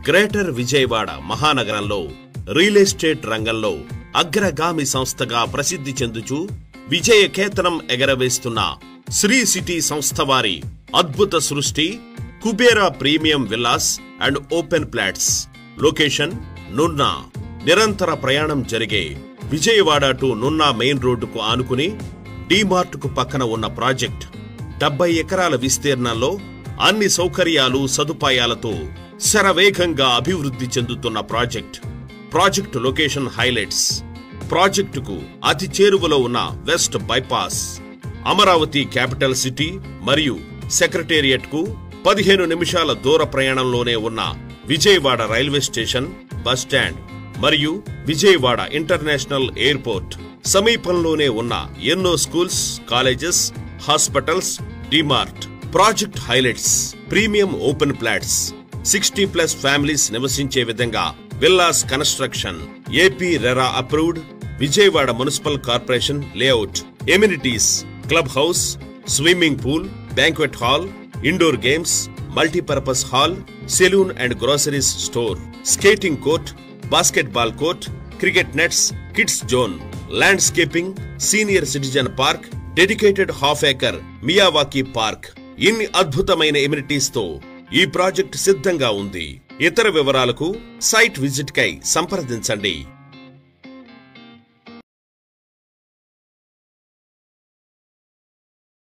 Greater Vijayawada మహానగరంలో real estate రంగంలో అగ్రగామి సంస్థగా ప్రసిద్ధి చెందుచూ విజయకేతనం ఎగరవేస్తున్న శ్రీ సిటీ సంస్థ వారి అద్భుత సృష్టి Kubera premium villas and open plots. Location Nunna. నిరంతర ప్రయాణం జరిగే విజయవాడ టు నున్నా మెయిన్ రోడ్డుకు ఆనుకుని డిమార్ట్ కు పక్కన ఉన్న ప్రాజెక్ట్ 70 ఎకరాల విస్తీర్ణంలో అన్ని సౌకర్యాలు సదుపాయాలతో శరవేగంగా అభివృద్ధి చెందుతున్న ప్రాజెక్ట్ లొకేషన్ హైలైట్స్. ప్రాజెక్టుకు అతి చేరువలో ఉన్న west bypass, Amaravati capital city మరియు సెక్రటేరియట్ కు 15 నిమిషాల దూర ప్రయాణంలోనే ఉన్న Vijayawada railway station, bus stand మరియు విజయవాడ ఇంటర్నేషనల్ ఎయిర్పోర్ట్ సమీపంలోనే ఉన్న ఎన్నో schools, colleges, hospitals. DMart. Project highlights. Premium open plots, 60+ families నివసించే విధంగా villas construction, AP RERA approved, Vijayawada municipal corporation layout. Amenities: club house, swimming pool, banquet hall, indoor games, multipurpose hall, salon and groceries store, skating court, basketball court, cricket nets, kids zone, landscaping, senior citizen park, dedicated half acre Miyawaki park. ఇన్ని అద్భుతమైన amenities తో ఈ project సిద్ధంగా ఉంది. ఇతర వివరాలకు site visit కై సంప్రదించండి.